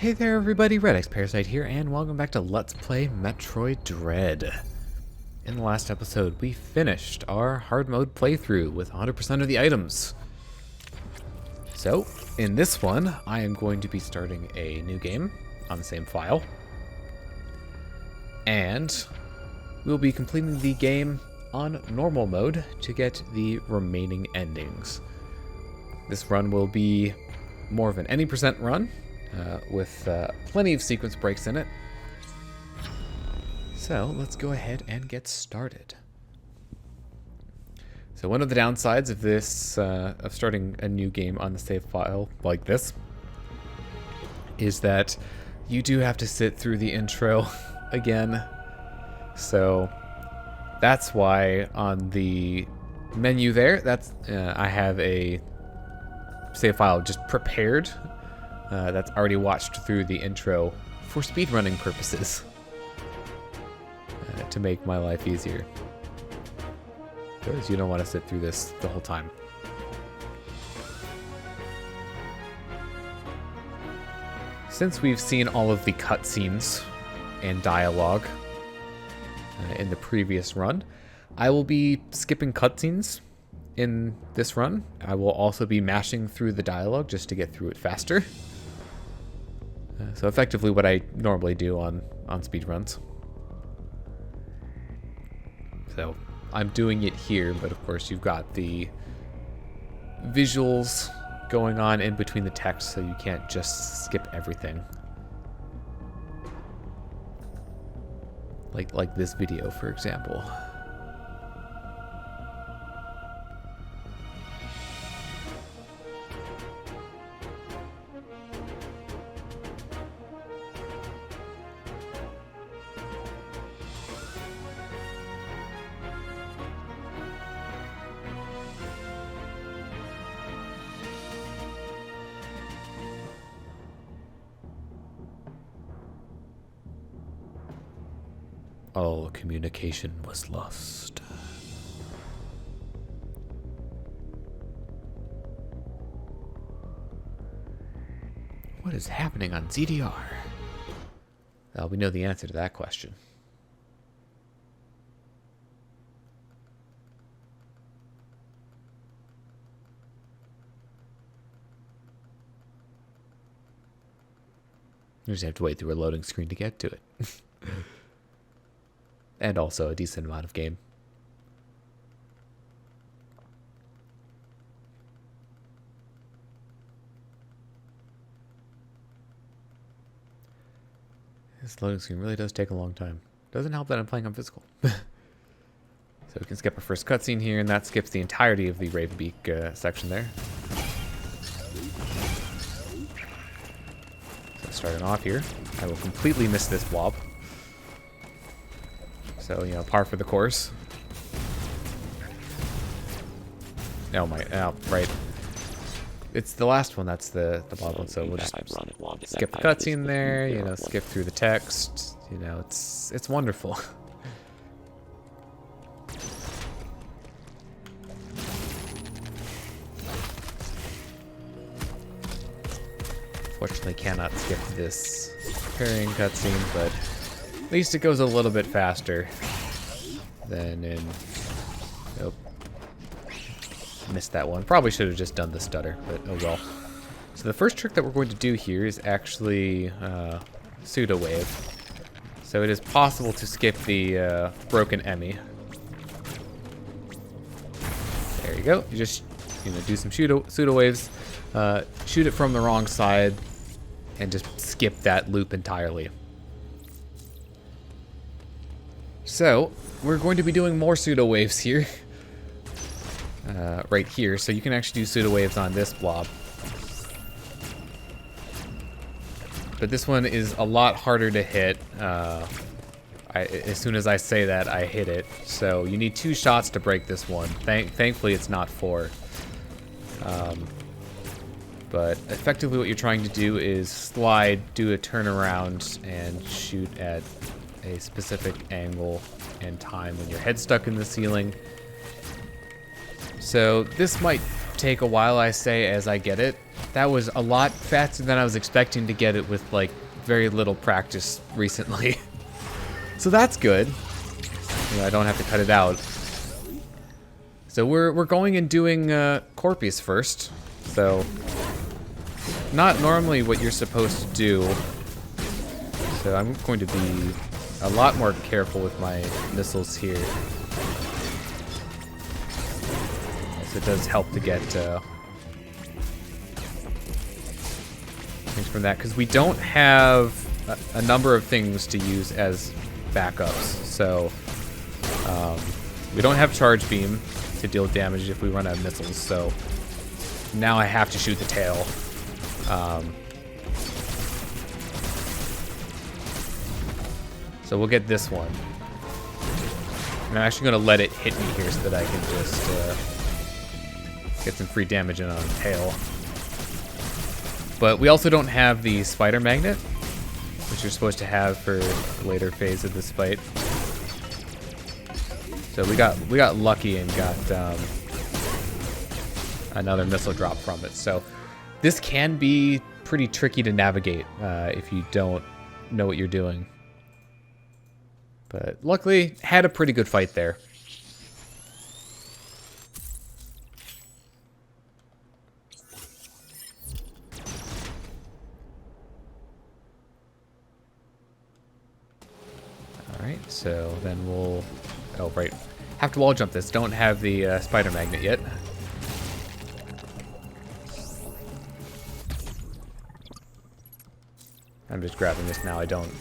Hey there everybody, Red Parasite here, and welcome back to Let's Play Metroid Dread. In the last episode, we finished our hard mode playthrough with 100% of the items. So, in this one, I am going to be starting a new game on the same file. And we'll be completing the game on normal mode to get the remaining endings. This run will be more of an any percent run, with plenty of sequence breaks in it. So let's go ahead and get started. So one of the downsides of this, of starting a new game on the save file like this, is that you do have to sit through the intro again. So that's why on the menu there, I have a save file just prepared. That's already watched through the intro for speedrunning purposes, to make my life easier, because you don't want to sit through this the whole time. Since we've seen all of the cutscenes and dialogue in the previous run, I will be skipping cutscenes in this run. I will also be mashing through the dialogue just to get through it faster. So effectively what I normally do on speedruns. So I'm doing it here, but of course you've got the visuals going on in between the text, so you can't just skip everything. Like this video, for example. All communication was lost. What is happening on ZDR? Well, we know the answer to that question. You just have to wait through a loading screen to get to it. And also a decent amount of game. This loading screen really does take a long time. Doesn't help that I'm playing on physical. So we can skip our first cutscene here, and that skips the entirety of the Ravenbeak section there. So starting off here, I will completely miss this blob. So, you know, par for the course. Oh my, oh, right. It's the last one that's the blob one, so we'll just skip the cutscene there, you know, skip through the text. You know, it's wonderful. Fortunately, cannot skip this parrying cutscene, but at least it goes a little bit faster than in... Nope. Missed that one. Probably should have just done the stutter, but oh well. So the first trick that we're going to do here is actually pseudo wave. So it is possible to skip the broken Emmy. There you go. You just, you know, do some pseudo waves, shoot it from the wrong side, and just skip that loop entirely. So, we're going to be doing more pseudo waves here. Right here, so you can actually do pseudo waves on this blob. But this one is a lot harder to hit. As soon as I say that, I hit it. So you need 2 shots to break this one. Thankfully, it's not 4. But effectively what you're trying to do is slide, do a turnaround, and shoot at a specific angle and time when your head's stuck in the ceiling. So this might take a while, I say, as I get it. That was a lot faster than I was expecting to get it with, like, very little practice recently. So that's good. You know, I don't have to cut it out. So we're going and doing Corpius first. So not normally what you're supposed to do. So I'm going to be a lot more careful with my missiles here. So it does help to get things from that, because we don't have a number of things to use as backups. So we don't have charge beam to deal damage if we run out of missiles. So now I have to shoot the tail. So we'll get this one. And I'm actually going to let it hit me here so that I can just get some free damage in on the tail. But we also don't have the spider magnet, which you're supposed to have for the later phase of this fight. So we got lucky and got another missile drop from it. So this can be pretty tricky to navigate if you don't know what you're doing. But luckily, had a pretty good fight there. Alright, so then we'll... Oh, right. Have to wall jump this. Don't have the spider magnet yet. I'm just grabbing this now. I don't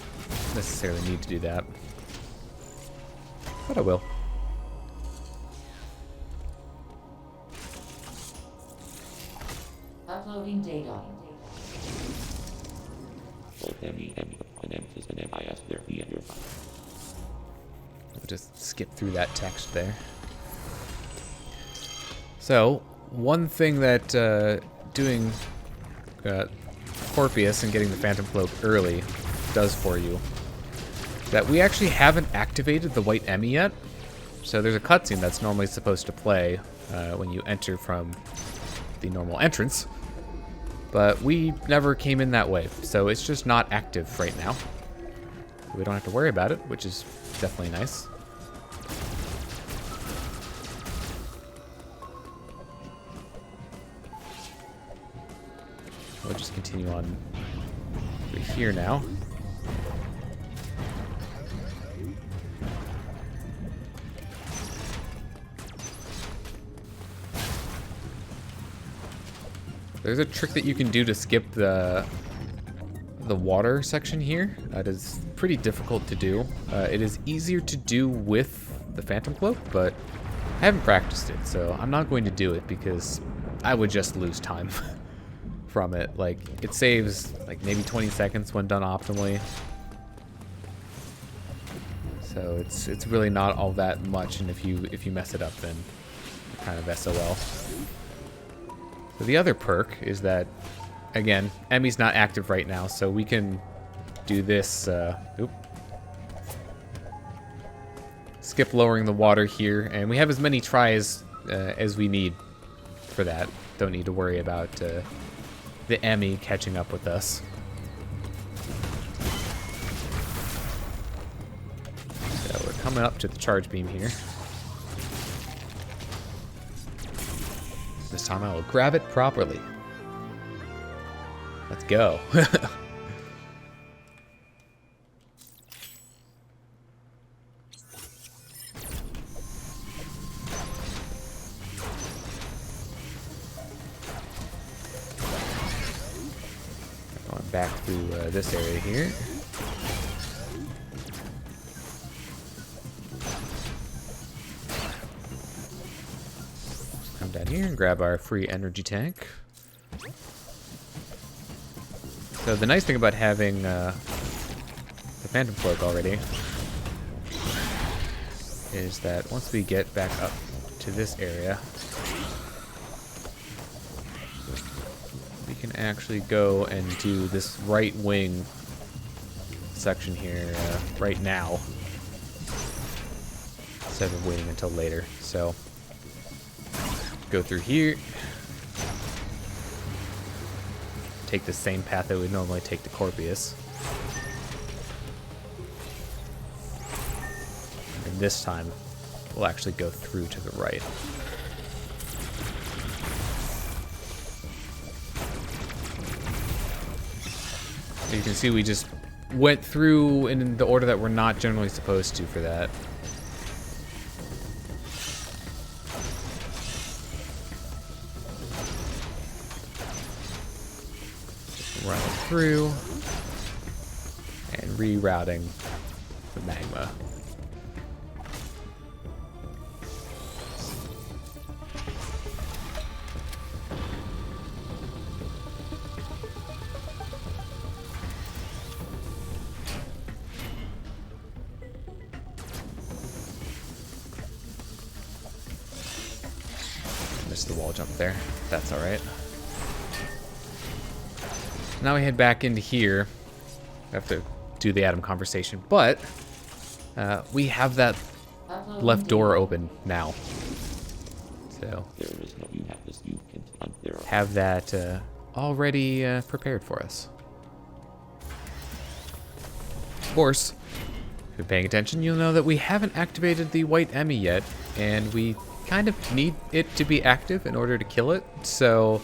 necessarily need to do that. But I will. Uploading data. We'll just skip through that text there. So, one thing that doing Corpius and getting the Phantom Cloak early does for you, that we actually haven't activated the white Emmy yet. So there's a cutscene that's normally supposed to play when you enter from the normal entrance, but we never came in that way, so it's just not active right now. We don't have to worry about it, which is definitely nice. We'll just continue on over here now. There's a trick that you can do to skip the water section here. That is pretty difficult to do. It is easier to do with the Phantom Cloak, but I haven't practiced it, so I'm not going to do it because I would just lose time from it. Like, it saves like maybe 20 seconds when done optimally. So it's really not all that much, and if you mess it up, then you're kind of SOL. So the other perk is that, again, Emmy's not active right now, so we can do this, skip lowering the water here, and we have as many tries as we need for that. Don't need to worry about the Emmy catching up with us. So we're coming up to the charge beam here. This time I will grab it properly. Let's go. Going back through this area here. Come down here and grab our free energy tank. So the nice thing about having the Phantom Cloak already is that once we get back up to this area, we can actually go and do this right wing section here right now, instead of waiting until later. So go through here, take the same path that we normally take to Corpius. And this time, we'll actually go through to the right. So you can see we just went through in the order that we're not generally supposed to for that. Running through and rerouting the magma. Missed the wall jump there. That's all right. Now we head back into here. We have to do the Adam conversation, but we have that left door open now. So have that already prepared for us. Of course, if you're paying attention, you'll know that we haven't activated the white Emmy yet, and we kind of need it to be active in order to kill it. So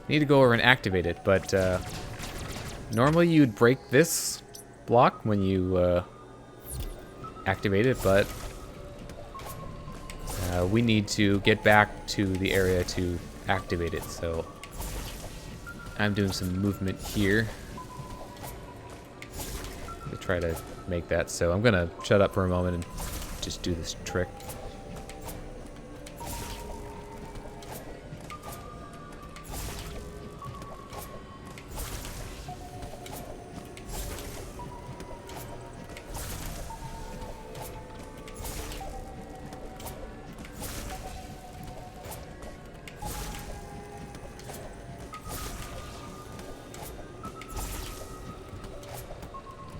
need to go over and activate it, but normally you'd break this block when you activate it, but we need to get back to the area to activate it, so I'm doing some movement here to try to make that. So I'm gonna shut up for a moment and just do this trick.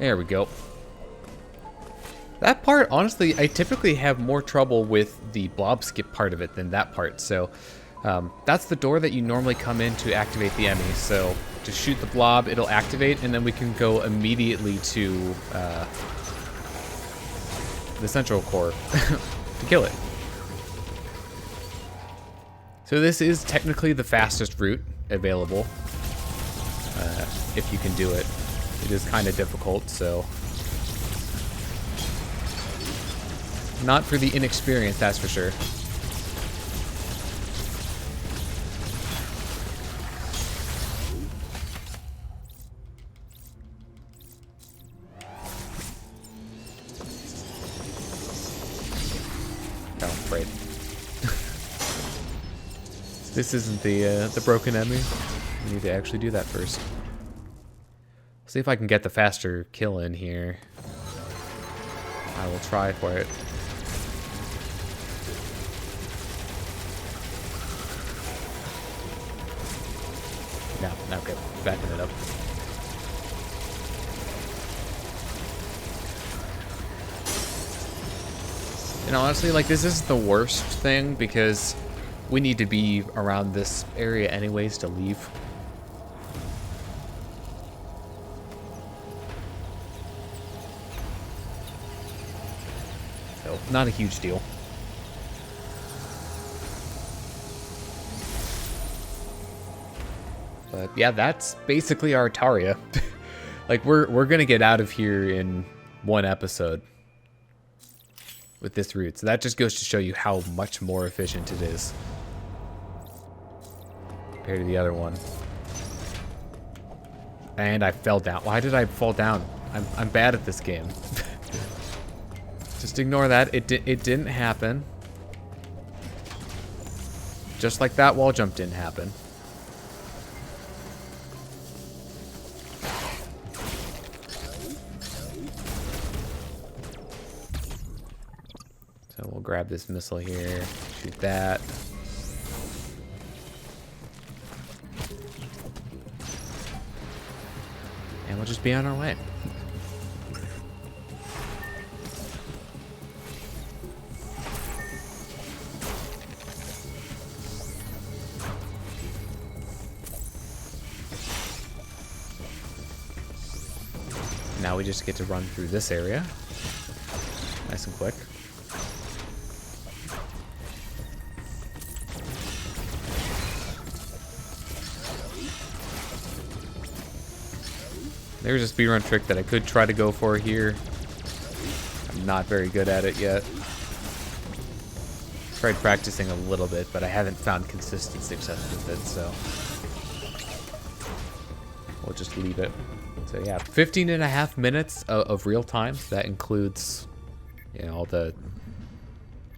There we go. That part, honestly, I typically have more trouble with the blob skip part of it than that part. So that's the door that you normally come in to activate the Emmy. So to shoot the blob, it'll activate, and then we can go immediately to the central core to kill it. So this is technically the fastest route available, if you can do it. It is kind of difficult, so not for the inexperienced, that's for sure. I'm afraid. This isn't the broken Emmy. We need to actually do that first. See if I can get the faster kill in here. I will try for it. No, okay, backing it up. And honestly, like, this isn't the worst thing because we need to be around this area anyways to leave. So, not a huge deal. But yeah, that's basically Artara. Like, we're gonna get out of here in one episode with this route. So that just goes to show you how much more efficient it is compared to the other one. And I fell down. Why did I fall down? I'm bad at this game. Just ignore that. It didn't happen. Just like that wall jump didn't happen. So we'll grab this missile here, shoot that. And we'll just be on our way. Now we just get to run through this area. Nice and quick. There's a speedrun trick that I could try to go for here. I'm not very good at it yet. Tried practicing a little bit, but I haven't found consistent success with it, so we'll just leave it. So yeah, 15.5 minutes of real time. That includes, you know, all the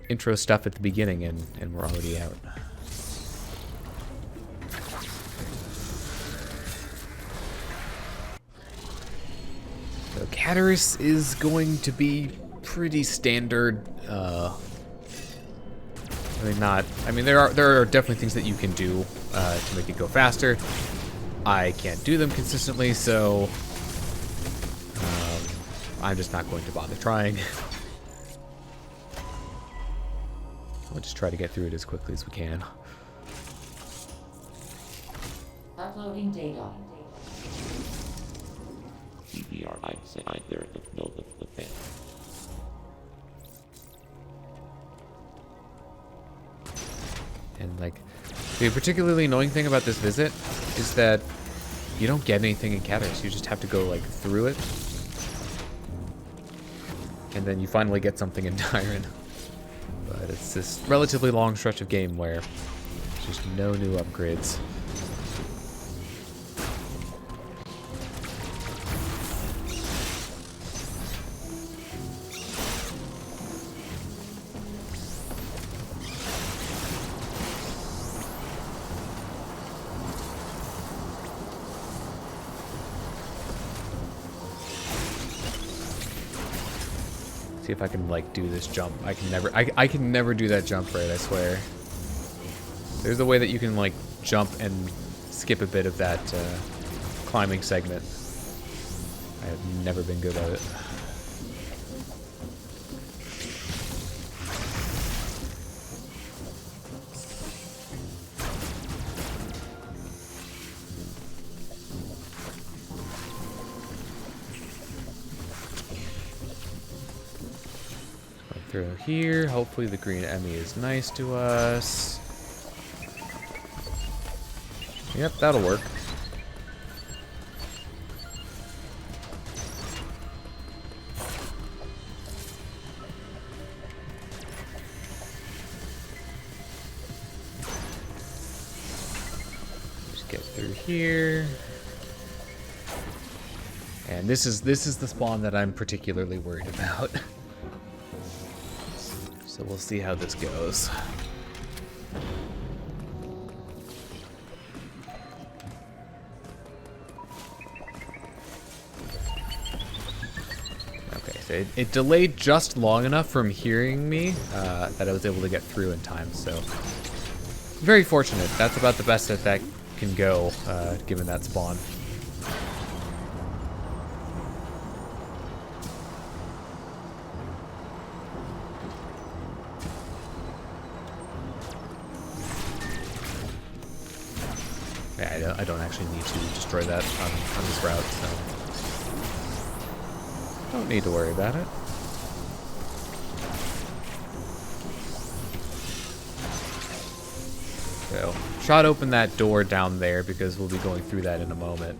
intro stuff at the beginning, and we're already out. So Cataris is going to be pretty standard. I mean, there are definitely things that you can do to make it go faster. I can't do them consistently, so I'm just not going to bother trying. We'll just try to get through it as quickly as we can. Uploading data. CBR inside there in the middle of the pit. And like, the particularly annoying thing about this visit is that you don't get anything in Cataris. You just have to go like through it, and then you finally get something in Tyron. But it's this relatively long stretch of game where there's just no new upgrades. See if I can like do this jump. I can never do that jump right, I swear. There's a way that you can like jump and skip a bit of that climbing segment. I have never been good at it. Through here. Hopefully the green Emmy is nice to us. Yep, that'll work. Just get through here. And this is the spawn that I'm particularly worried about. So we'll see how this goes. Okay, so it delayed just long enough from hearing me that I was able to get through in time, so very fortunate. That's about the best that can go, given that spawn. Yeah, I don't actually need to destroy that on this route, so don't need to worry about it. So, shot open that door down there because we'll be going through that in a moment.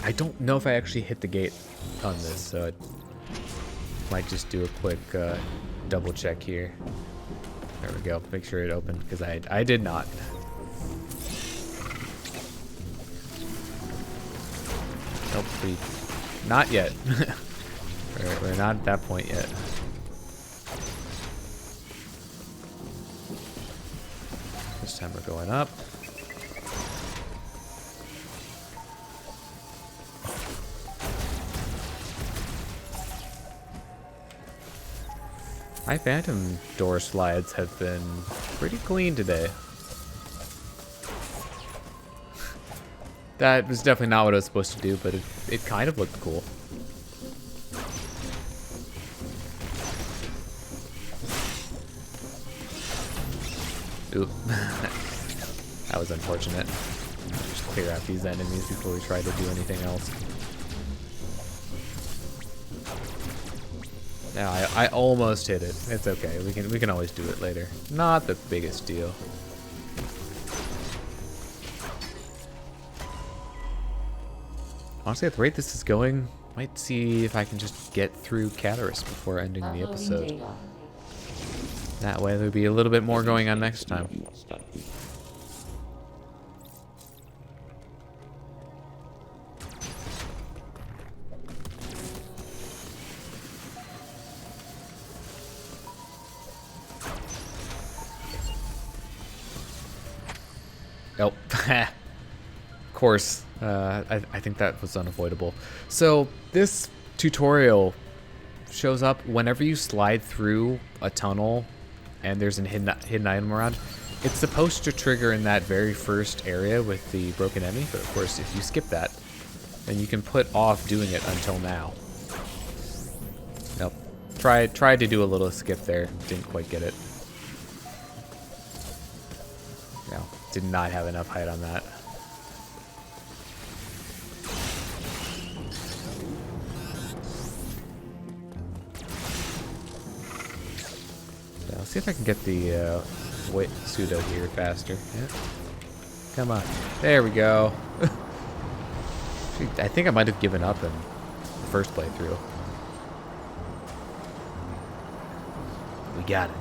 I don't know if I actually hit the gate on this, so I might just do a quick double check here. There we go. Make sure it opened because I did not. Nope, not yet. We're not at that point yet. This time we're going up. My phantom door slides have been pretty clean today. That was definitely not what I was supposed to do, but it kind of looked cool. Oop. That was unfortunate. Just clear out these enemies before we try to do anything else. No, I almost hit it. It's okay. We can always do it later. Not the biggest deal. Honestly, at the rate this is going, might see if I can just get through Cataris before ending the Uploading episode. data. That way there'll be a little bit more going on next time. Oh, of course. I think that was unavoidable. So this tutorial shows up whenever you slide through a tunnel and there's a hidden item around. It's supposed to trigger in that very first area with the broken enemy, but of course if you skip that, then you can put off doing it until now. Nope. Tried to do a little skip there. Didn't quite get it. No, did not have enough height on that. So I'll see if I can get the pseudo here faster. Yeah. Come on. There we go. I think I might have given up in the first playthrough. We got it.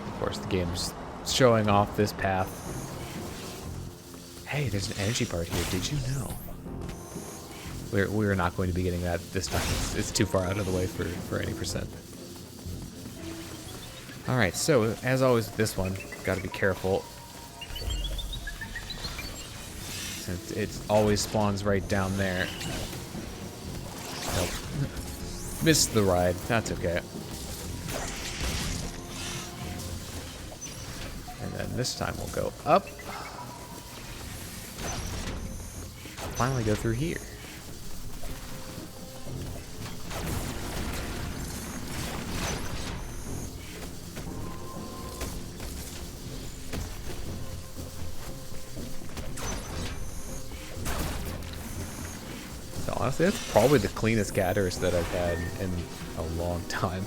Of course, the game's showing off this path. Hey, there's an energy part here. Did you know? We're not going to be getting that this time. It's too far out of the way for any percent. Alright, so as always with this one, gotta be careful. Since it always spawns right down there. Nope. Missed the ride. That's okay. And then this time we'll go up. Finally go through here. So honestly, that's probably the cleanest Cataris that I've had in a long time.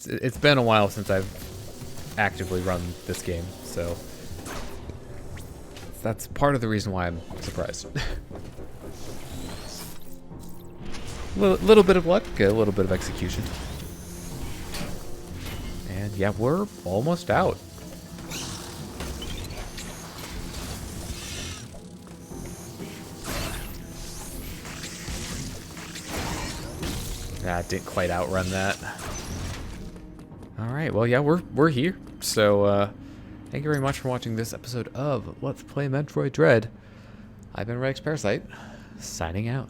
It's been a while since I've actively run this game, so that's part of the reason why I'm surprised. Little bit of luck, a little bit of execution. And yeah, we're almost out. Didn't quite outrun that. Alright, well yeah, we're here. So thank you very much for watching this episode of Let's Play Metroid Dread. I've been Rex Parasite, signing out.